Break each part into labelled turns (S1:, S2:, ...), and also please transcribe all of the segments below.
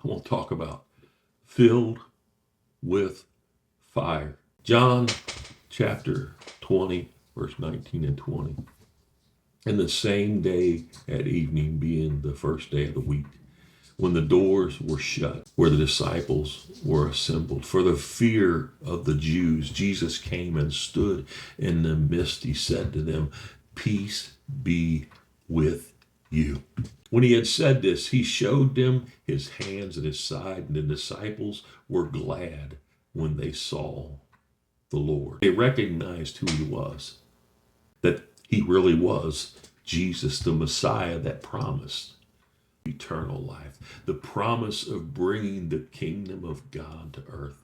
S1: I want to talk about filled with fire. John chapter 20, verse 19 and 20. And the same day at evening, being the first day of the week, when the doors were shut, where the disciples were assembled, for the fear of the Jews, Jesus came and stood in the midst. He said to them, "Peace be with you." When he had said this, he showed them his hands and his side, and the disciples were glad when they saw the Lord. They recognized who he was, that he really was Jesus, the Messiah that promised eternal life, the promise of bringing the kingdom of God to earth.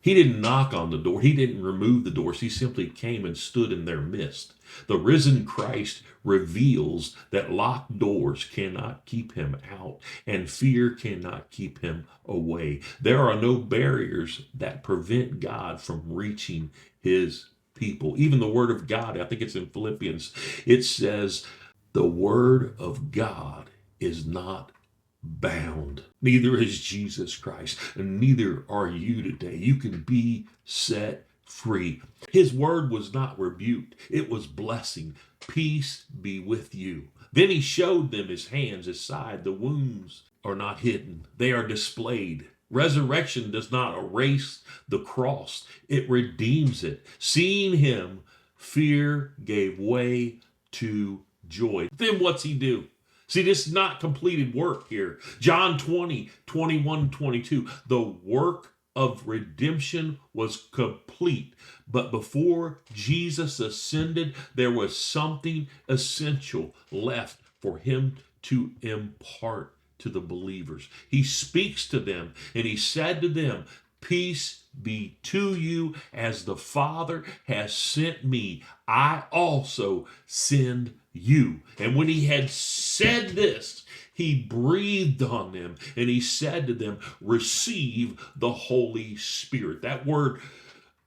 S1: He didn't knock on the door. He didn't remove the doors. He simply came and stood in their midst. The risen Christ reveals that locked doors cannot keep him out, and fear cannot keep him away. There are no barriers that prevent God from reaching his people. Even the word of God, I think it's in Philippians, it says, the word of God is not bound. Neither is Jesus Christ, and neither are you today. You can be set free. His word was not rebuked. It was blessing. Peace be with you. Then he showed them his hands, his side. The wounds are not hidden. They are displayed. Resurrection does not erase the cross. It redeems it. Seeing him, fear gave way to joy. Then what's he do? See, this is not completed work here. John 20, 21, 22. The work of redemption was complete. But before Jesus ascended, there was something essential left for him to impart to the believers. He speaks to them, and he said to them, "Peace be to you, as the Father has sent me, I also send you." And when he had said this, he breathed on them, and he said to them, "Receive the Holy Spirit." That word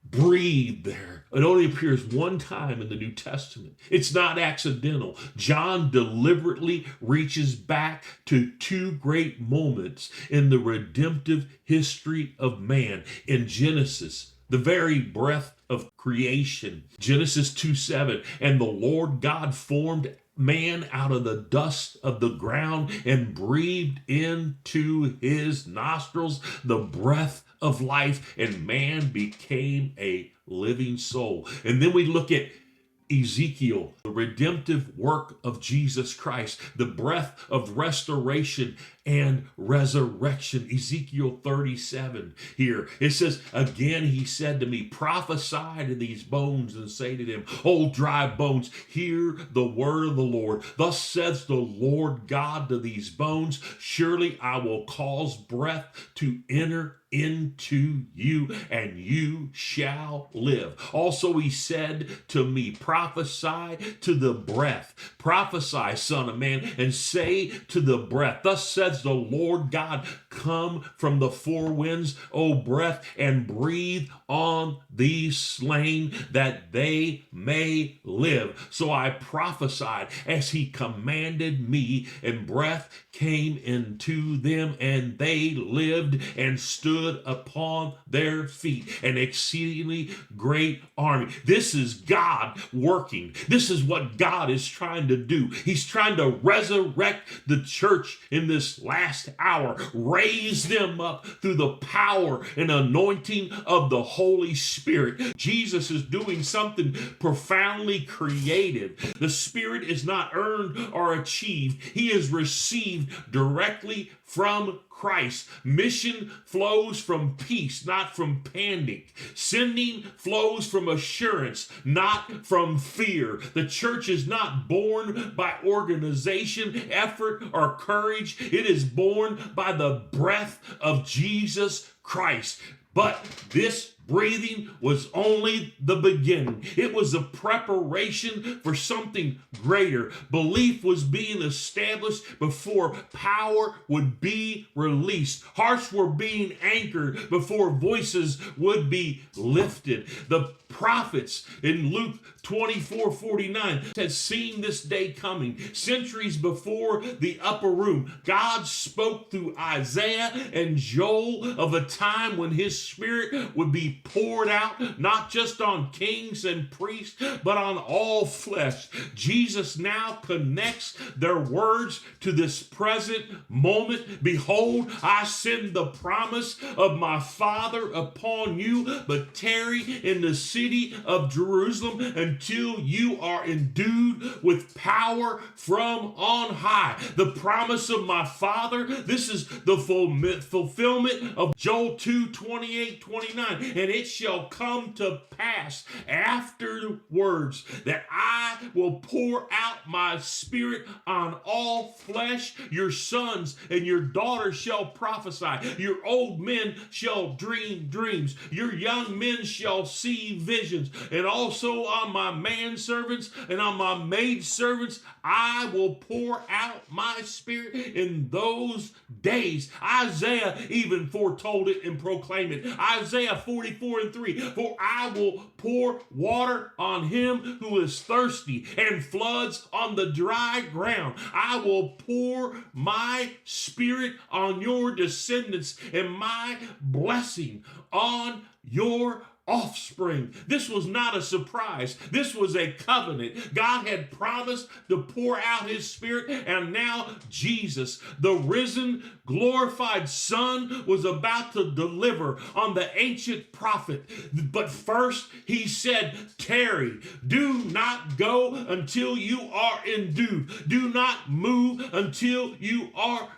S1: breathe there, it only appears one time in the New Testament. It's not accidental. John deliberately reaches back to two great moments in the redemptive history of man. In Genesis, the very breath of creation, Genesis 2:7, and the Lord God formed man out of the dust of the ground and breathed into his nostrils the breath of life, and man became a living soul. And then we look at Ezekiel, the redemptive work of Jesus Christ, the breath of restoration and resurrection. Ezekiel 37 here. It says, "Again he said to me, prophesy to these bones and say to them, O dry bones, hear the word of the Lord. Thus says the Lord God to these bones, surely I will cause breath to enter into you, and you shall live." Also he said to me, prophesy to the breath. Prophesy, son of man, and say to the breath, thus says the Lord God, come from the four winds, O breath, and breathe on these slain, that they may live. So I prophesied as he commanded me, and breath came into them, and they lived and stood upon their feet, an exceedingly great army. This is God working. This is what God is trying to do. He's trying to resurrect the church in this last hour, raise them up through the power and anointing of the Holy Spirit. Jesus is doing something profoundly creative. The Spirit is not earned or achieved. He is received directly from Christ. Mission flows from peace, not from panic. Sending flows from assurance, not from fear. The church is not born by organization, effort, or courage. It is born by the breath of Jesus Christ. But this breathing was only the beginning. It was a preparation for something greater. Belief was being established before power would be released. Hearts were being anchored before voices would be lifted. The prophets in Luke 24:49 had seen this day coming. Centuries before the upper room, God spoke through Isaiah and Joel of a time when his spirit would be poured out, not just on kings and priests, but on all flesh. Jesus now connects their words to this present moment. Behold, I send the promise of my Father upon you, but tarry in the city of Jerusalem until you are endued with power from on high. The promise of my Father, this is the fulfillment of Joel 2:28-29. And it shall come to pass afterwards that I will pour out my spirit on all flesh. Your sons and your daughters shall prophesy. Your old men shall dream dreams. Your young men shall see visions. And also on my manservants and on my maidservants I will pour out my spirit in those days. Isaiah even foretold it and proclaimed it. Isaiah 44:3. For I will pour water on him who is thirsty and floods on the dry ground. I will pour my spirit on your descendants and my blessing on your offspring. This was not a surprise. This was a covenant. God had promised to pour out his spirit, and now Jesus, the risen, glorified Son, was about to deliver on the ancient prophet. But first he said, tarry. Do not go until you are endued. Do not move until you are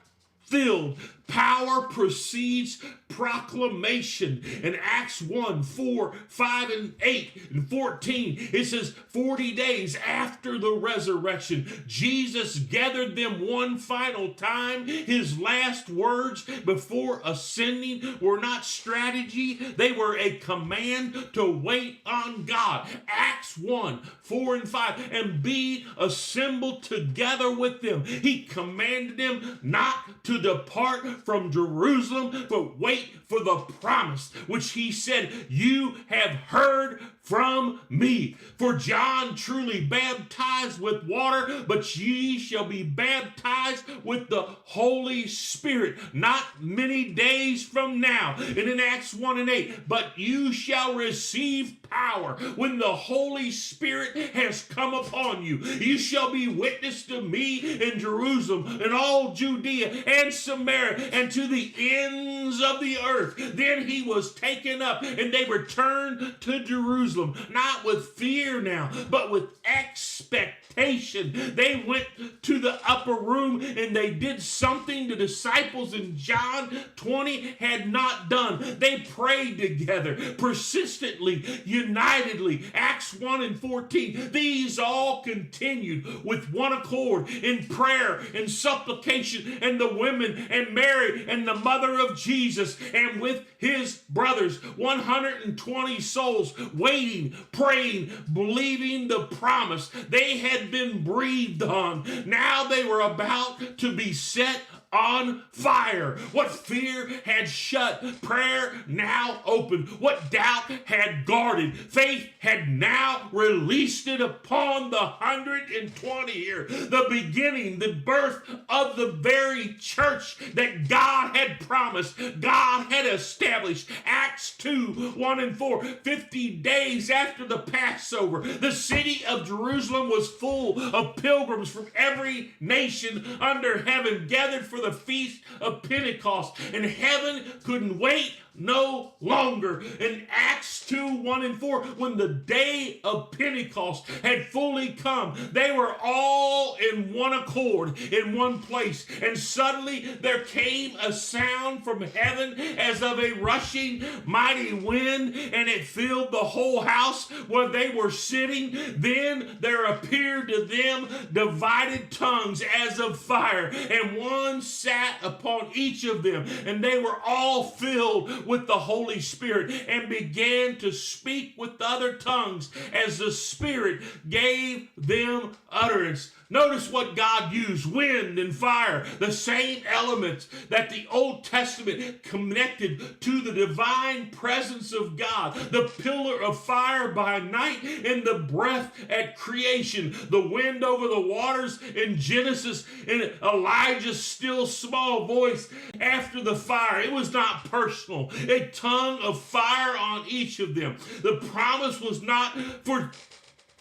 S1: filled. Power precedes proclamation. In Acts 1:4, 5, and 8, and 14, it says 40 days after the resurrection, Jesus gathered them one final time. His last words before ascending were not strategy, they were a command to wait on God. Acts 1:4 and 5, and be assembled together with them. He commanded them not to depart from Jerusalem, but wait for the promise, which he said, you have heard from me. For John truly baptized with water, but ye shall be baptized with the Holy Spirit not many days from now. And in Acts 1:8, but you shall receive power when the Holy Spirit has come upon you. You shall be witness to me in Jerusalem and all Judea and Samaria and to the ends of the earth. Then he was taken up and they returned to Jerusalem, not with fear now, but with expectation. They went to the upper room and they did something the disciples in John 20 had not done. They prayed together, persistently, unitedly. Acts 1:14. These all continued with one accord in prayer and supplication, and the women and Mary and the mother of Jesus and with his brothers, 120 souls waiting, praying, believing the promise. They had been breathed on. Now they were about to be set on fire. What fear had shut, prayer now opened. What doubt had guarded, faith had now released it upon the 120 here. The beginning, the birth of the very church that God had promised, God had established. Acts 2:1-4. 50 days after the Passover, the city of Jerusalem was full of pilgrims from every nation under heaven, gathered for the feast of Pentecost, and heaven couldn't wait no longer. In Acts 2:1-4, when the day of Pentecost had fully come, they were all in one accord, in one place, and suddenly there came a sound from heaven as of a rushing mighty wind, and it filled the whole house where they were sitting. Then there appeared to them divided tongues as of fire, and one sat upon each of them, and they were all filled with the Holy Spirit and began to speak with other tongues as the Spirit gave them utterance. Notice what God used: wind and fire, the same elements that the Old Testament connected to the divine presence of God. The pillar of fire by night and the breath at creation. The wind over the waters in Genesis, and Elijah's still small voice after the fire. It was not personal. A tongue of fire on each of them. The promise was not for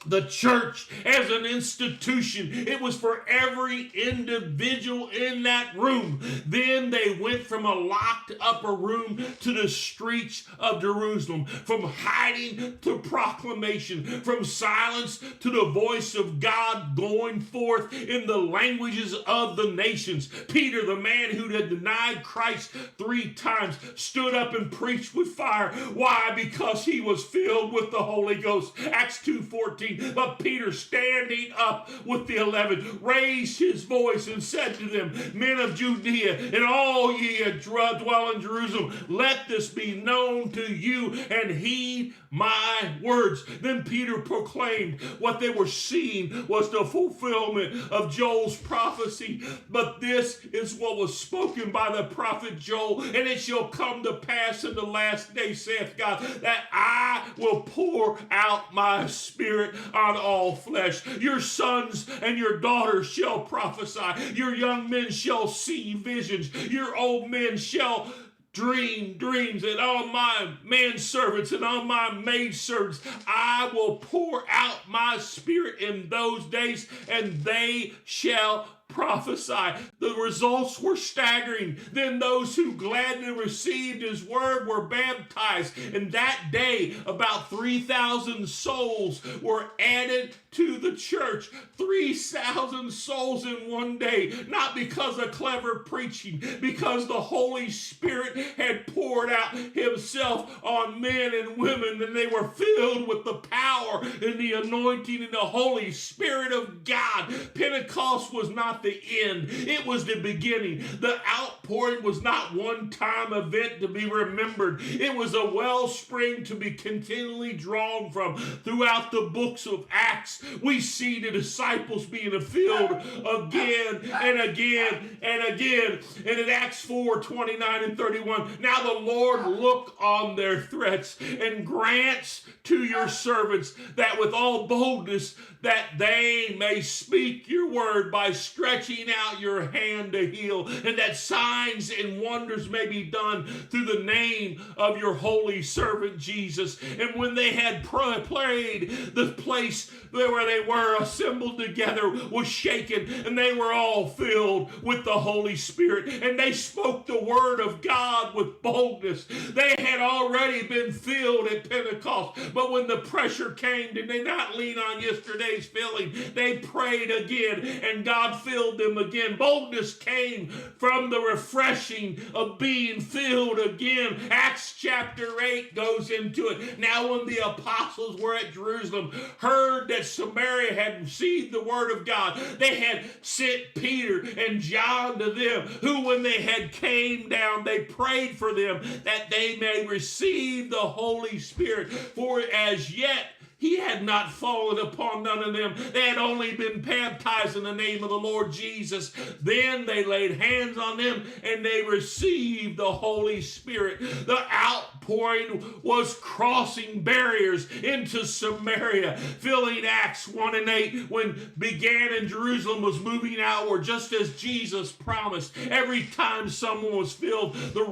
S1: the church as an institution. It was for every individual in that room. Then they went from a locked upper room to the streets of Jerusalem, from hiding to proclamation, from silence to the voice of God going forth in the languages of the nations. Peter, the man who had denied Christ 3 times, stood up and preached with fire. Why? Because he was filled with the Holy Ghost. Acts 2:14. But Peter, standing up with the 11, raised his voice and said to them, Men of Judea, and all ye that dwell in Jerusalem, let this be known to you, and heed my words. Then Peter proclaimed what they were seeing was the fulfillment of Joel's prophecy. But this is what was spoken by the prophet Joel, and it shall come to pass in the last day, saith God, that I will pour out my Spirit on all flesh. Your sons and your daughters shall prophesy. Your young men shall see visions. Your old men shall dream dreams. And on my manservants and on my maidservants I will pour out my Spirit in those days, and they shall prophesy. The results were staggering. Then those who gladly received his word were baptized. And that day, about 3,000 souls were added to the church. 3,000 souls in one day. Not because of clever preaching, because the Holy Spirit had poured out himself on men and women, and they were filled with the power and the anointing and the Holy Spirit of God. Pentecost was not the end. It was the beginning. The outpouring was not one-time event to be remembered. It was a wellspring to be continually drawn from. Throughout the books of Acts, we see the disciples being filled again and again and again. And in Acts 4:29 and 31, now the Lord look on their threats and grants to your servants that with all boldness that they may speak your word by stretching out your hand to heal, and that signs and wonders may be done through the name of your holy servant Jesus. And when they had prayed, the place where they were assembled together was shaken, and they were all filled with the Holy Spirit, and they spoke the word of God with boldness. They had already been filled at Pentecost, but when the pressure came, did they not lean on yesterday's filling? They prayed again, and God filled them again. Boldness came from the refreshing of being filled again. Acts chapter 8 goes into it. Now when the apostles were at Jerusalem, heard that Samaria had received the word of God, they had sent Peter and John to them, who when they had came down, they prayed for them that they may receive the Holy Spirit. For as yet he had not fallen upon none of them. They had only been baptized in the name of the Lord Jesus. Then they laid hands on them and they received the Holy Spirit. The outpouring was crossing barriers into Samaria. Filling Acts 1 and 8, when began in Jerusalem, was moving outward just as Jesus promised. Every time someone was filled, the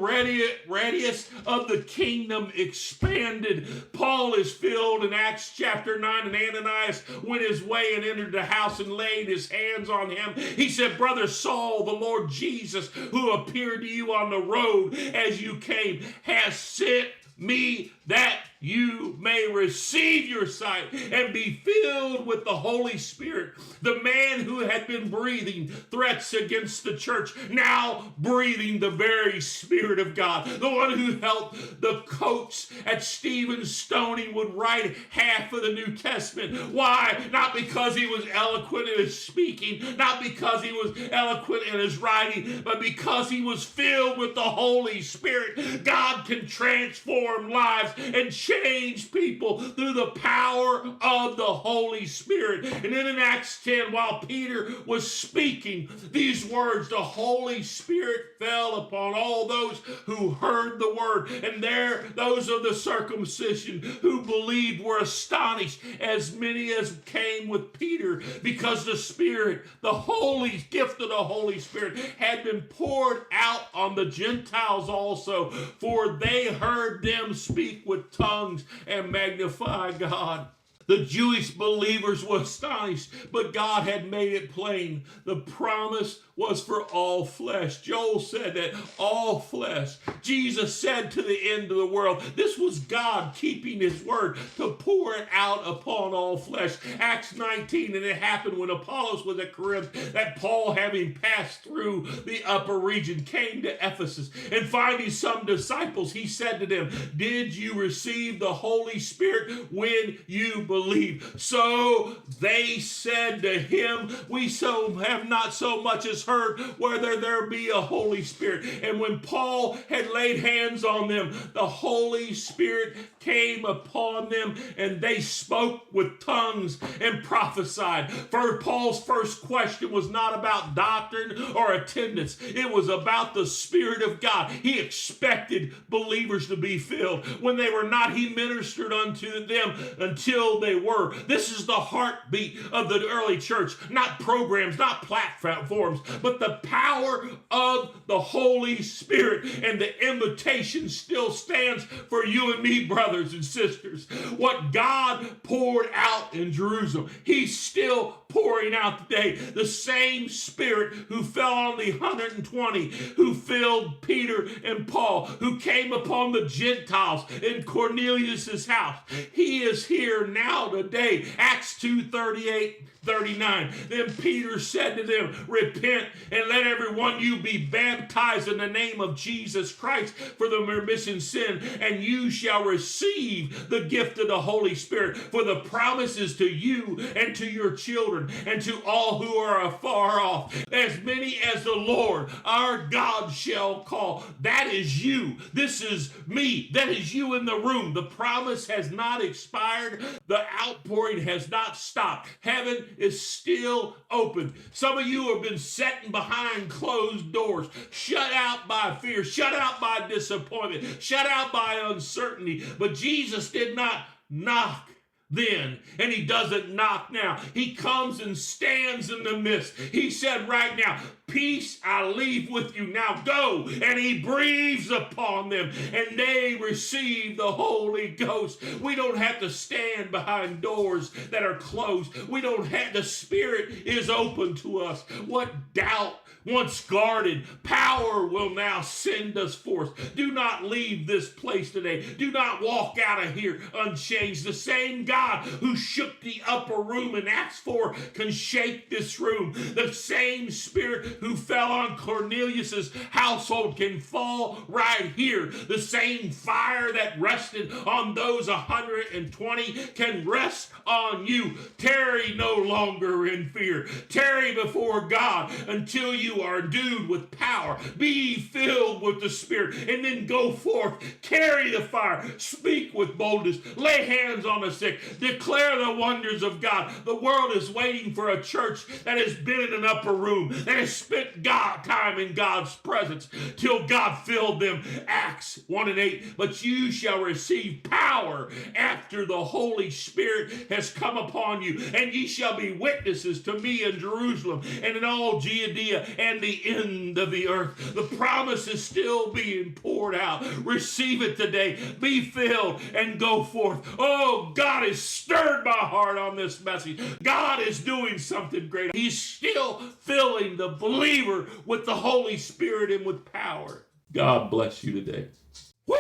S1: radius of the kingdom expanded. Paul is filled in Acts chapter 9, and Ananias went his way and entered the house and laid his hands on him. He said, Brother Saul, the Lord Jesus, who appeared to you on the road as you came, has sent me that you may receive your sight and be filled with the Holy Spirit. The man who had been breathing threats against the church, now breathing the very Spirit of God. The one who helped the coach at Stephen's stoning would write half of the New Testament. Why? Not because he was eloquent in his speaking, not because he was eloquent in his writing, but because he was filled with the Holy Spirit. God can transform lives and change people through the power of the Holy Spirit. And then in Acts 10, while Peter was speaking these words, the Holy Spirit fell upon all those who heard the word. And there, those of the circumcision who believed were astonished, as many as came with Peter, because the Spirit, the Holy gift of the Holy Spirit, had been poured out on the Gentiles also, for they heard them speak with tongues and magnify God. The Jewish believers were astonished, but God had made it plain. The promise was for all flesh. Joel said that all flesh. Jesus said to the end of the world, this was God keeping his word to pour it out upon all flesh. Acts 19, and it happened when Apollos was at Corinth that Paul, having passed through the upper region, came to Ephesus, and finding some disciples, he said to them, did you receive the Holy Spirit when you believed? So they said to him, we have not so much as heard whether there be a Holy Spirit. And when Paul had laid hands on them, the Holy Spirit came upon them, and they spoke with tongues and prophesied. For Paul's first question was not about doctrine or attendance. It was about the Spirit of God. He expected believers to be filled. When they were not, he ministered unto them until they were. This is the heartbeat of the early church. Not programs, not platforms, but the power of the Holy Spirit. And the invitation still stands for you and me, brothers and sisters. What God poured out in Jerusalem, he's still pouring out today. The same Spirit who fell on the 120, who filled Peter and Paul, who came upon the Gentiles in Cornelius' house. He is here now today. Acts 2:38-39. Then Peter said to them, repent and let every one of you be baptized in the name of Jesus Christ for the remission of sin, and you shall receive the gift of the Holy Spirit. For the promise is to you and to your children and to all who are afar off, as many as the Lord our God shall call. That is you. This is me. That is you in the room. The promise has not expired. The outpouring has not stopped. Heaven is still open. Some of you have been sitting behind closed doors, shut out by fear, shut out by disappointment, shut out by uncertainty. But Jesus did not knock then, and he doesn't knock now. He comes and stands in the midst. He said right now, peace I leave with you. Now go. And he breathes upon them, and they receive the Holy Ghost. We don't have to stand behind doors that are closed. We don't have, the Spirit is open to us. What doubt once guarded, power will now send us forth. Do not leave this place today. Do not walk out of here unchanged. The same God who shook the upper room in Acts 4 can shake this room. The same Spirit who fell on Cornelius' household can fall right here. The same fire that rested on those 120 can rest on you. Tarry no longer in fear. Tarry before God until you are endued with power. Be filled with the Spirit, and then go forth. Carry the fire. Speak with boldness. Lay hands on the sick. Declare the wonders of God. The world is waiting for a church that has been in an upper room, that has spent time in God's presence till God filled them. Acts 1:8. But you shall receive power after the Holy Spirit has come upon you, and ye shall be witnesses to me in Jerusalem and in all Judea and the end of the earth. The promise is still being poured out. Receive it today. Be filled and go forth. Oh, God has stirred my heart on this message. God is doing something great. He's still filling the believer with the Holy Spirit and with power. God bless you today. Woo!